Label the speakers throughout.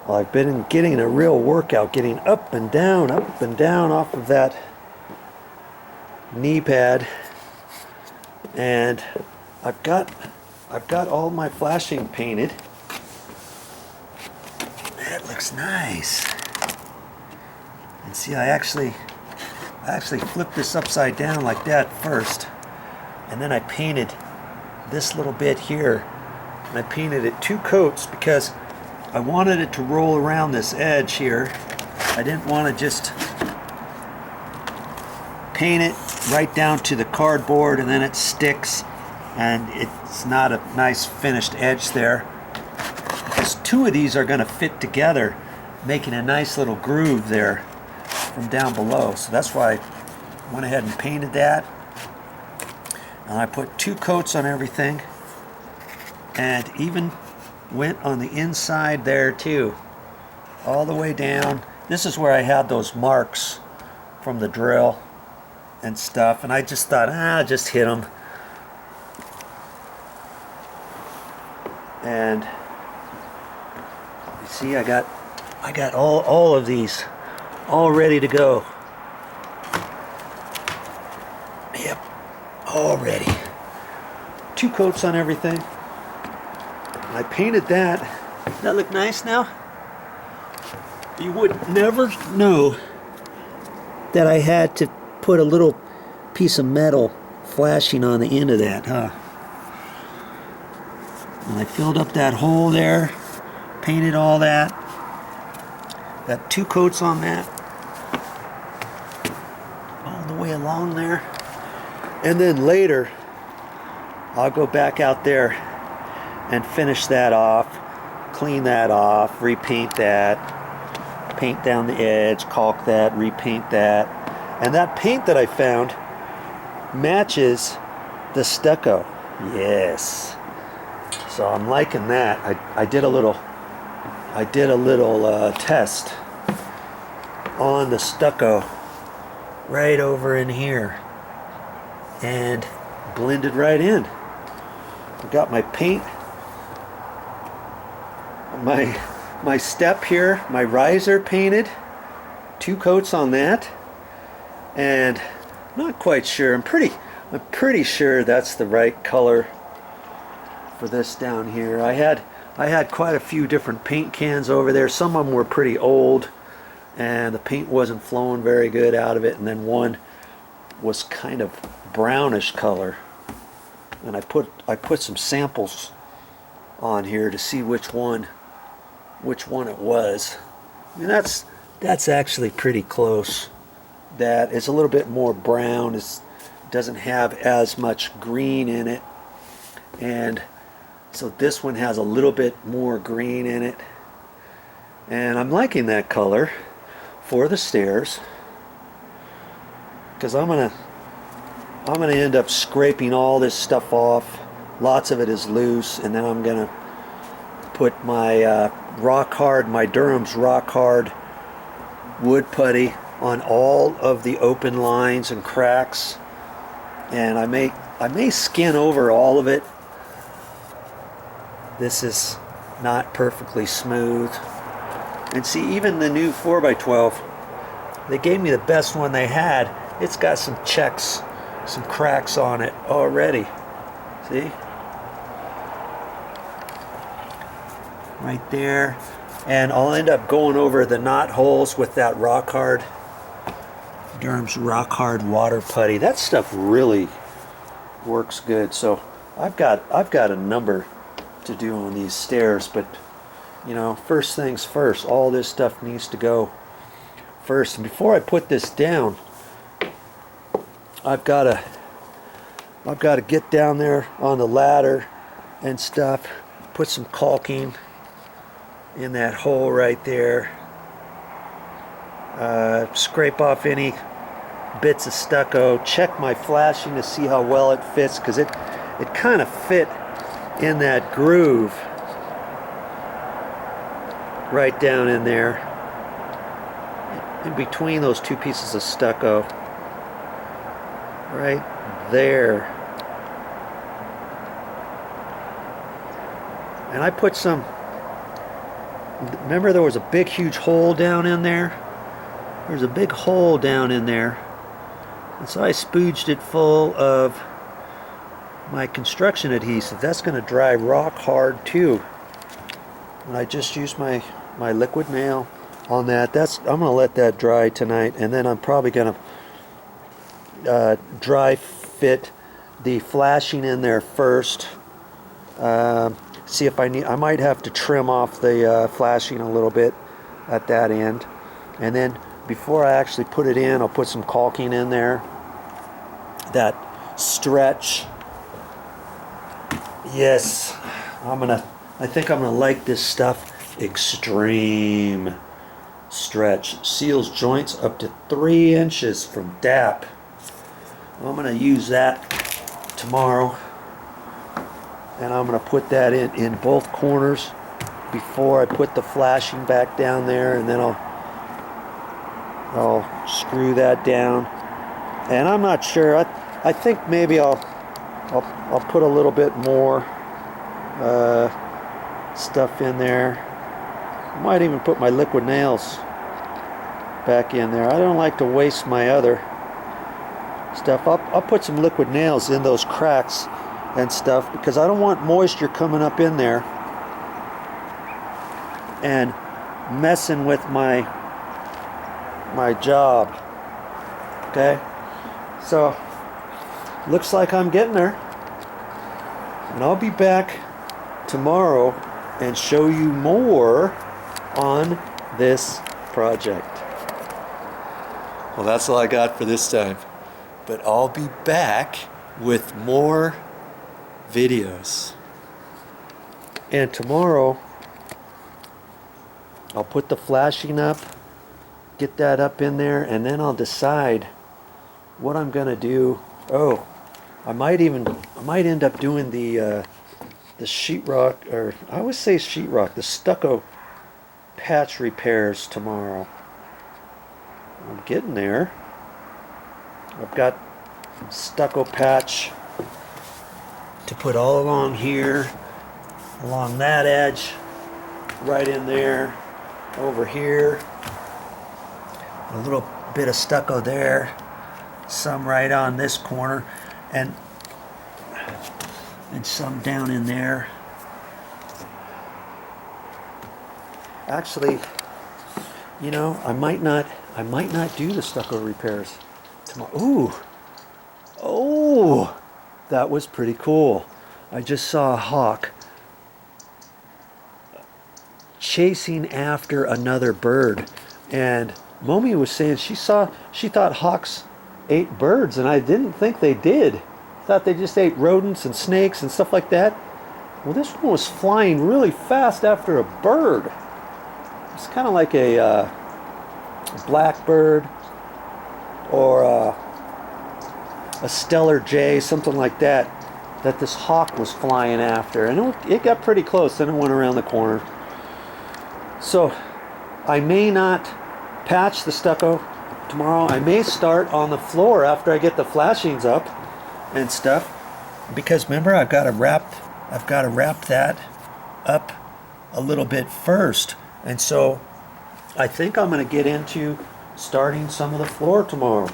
Speaker 1: Well, I've been getting a real workout, getting up and down off of that knee pad, and I've got all my flashing painted. That looks nice. And see, I actually flipped this upside down like that first, and then I painted this little bit here, and I painted it 2 coats because I wanted it to roll around this edge here. I didn't want to just paint it right down to the cardboard and then it sticks and it's not a nice finished edge there, because 2 of these are going to fit together, making a nice little groove there from down below. So that's why I went ahead and painted that, and I put 2 coats on everything, and even went on the inside there too, all the way down. This is where I had those marks from the drill and stuff, and I just thought, just hit them. And you see, I got all of these all ready to go. Yep, all ready. 2 coats on everything. I painted that. That look nice now? You would never know that I had to put a little piece of metal flashing on the end of that, huh? And I filled up that hole there, painted all that. Got 2 coats on that, all the way along there. And then later, I'll go back out there and finish that off, clean that off, repaint that, paint down the edge, caulk that, repaint that. And that paint that I found matches the stucco. Yes. So I'm liking that. I did a little test on the stucco right over in here and blended right in. I got my paint, my step here, my riser painted, 2 coats on that, and I'm not quite sure. I'm pretty sure that's the right color for this down here. I had quite a few different paint cans over there. Some of them were pretty old and the paint wasn't flowing very good out of it, and then one was kind of brownish color, and I put some samples on here to see which one it was. I mean, that's actually pretty close. That is a little bit more brown. It doesn't have as much green in it, and so this one has a little bit more green in it, and I'm liking that color for the stairs, because I'm gonna end up scraping all this stuff off. Lots of it is loose, and then I'm gonna put my my Durham's rock hard wood putty on all of the open lines and cracks, and I may skin over all of it. This is not perfectly smooth. And see, even the new 4x12, they gave me the best one they had. It's got some checks, some cracks on it already. See? Right there. And I'll end up going over the knot holes with that rock hard, Durham's rock hard water putty. That stuff really works good. So I've got a number to do on these stairs, but you know, first things first, all this stuff needs to go first. And before I put this down, I've got to get down there on the ladder and stuff, put some caulking in that hole right there, scrape off any bits of stucco, check my flashing to see how well it fits, because it kind of fit in that groove right down in there, in between those 2 pieces of stucco, right there. And I put some remember there was a big huge hole down in there? There's a big hole down in there. And so I spooged it full of my construction adhesive. That's going to dry rock hard too. And I just used my liquid nail on that. I'm going to let that dry tonight, and then I'm probably going to dry fit the flashing in there first. See if I might have to trim off the flashing a little bit at that end, and then before I actually put it in, I'll put some caulking in there. That stretch. Yes, I think I'm gonna like this stuff. Extreme stretch. Seals joints up to 3 inches from DAP. I'm gonna use that tomorrow, and I'm gonna put that in both corners before I put the flashing back down there, and then I'll screw that down. And I'm not sure. I think maybe I'll put a little bit more stuff in there. I might even put my liquid nails back in there. I don't like to waste my other stuff. I'll put some liquid nails in those cracks and stuff, because I don't want moisture coming up in there and messing with my job. Okay, so looks like I'm getting there, and I'll be back tomorrow and show you more on this project. Well, that's all I got for this time, but I'll be back with more videos. And tomorrow I'll put the flashing up, get that up in there, and then I'll decide what I'm gonna do. Oh, I might end up doing the sheetrock, or I always say sheetrock, the stucco patch repairs tomorrow. I'm getting there. I've got stucco patch to put all along here, along that edge, right in there, over here, a little bit of stucco there, some right on this corner, and some down in there. Actually, you know, I might not do the stucco repairs tomorrow. Ooh, oh, that was pretty cool. I just saw a hawk chasing after another bird, and Momi was saying she thought hawks ate birds, and I didn't think they did. I thought they just ate rodents and snakes and stuff like that. Well, this one was flying really fast after a bird. It's kind of like a blackbird or a stellar jay, something like that this hawk was flying after, and it got pretty close, then it went around the corner. So I may not patch the stucco tomorrow. I may start on the floor after I get the flashings up and stuff, because remember, I've got to wrap that up a little bit first. And so I think I'm going to get into starting some of the floor tomorrow,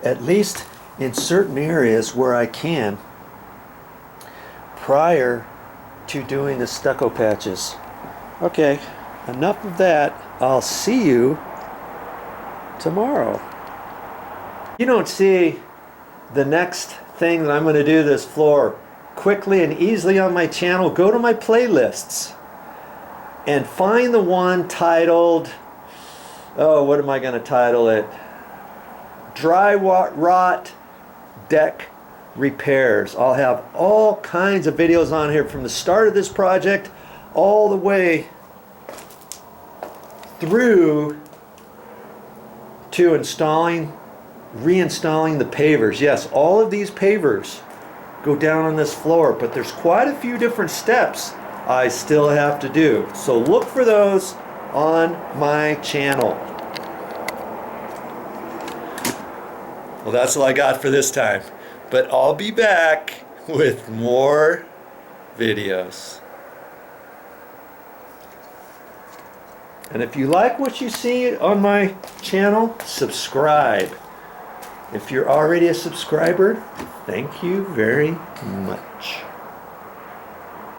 Speaker 1: at least in certain areas where I can, prior to doing the stucco patches. Okay, enough of that. I'll see you tomorrow. You don't see the next thing that I'm going to do this floor quickly and easily on my channel. Go to my playlists and find the one titled, oh, what am I going to title it? Dryrotdeckrepairs. I'll have all kinds of videos on here from the start of this project all the way through to reinstalling the pavers. Yes, all of these pavers go down on this floor, but there's quite a few different steps I still have to do. So look for those on my channel. Well, that's all I got for this time, but I'll be back with more videos. And if you like what you see on my channel, subscribe. If you're already a subscriber, thank you very much.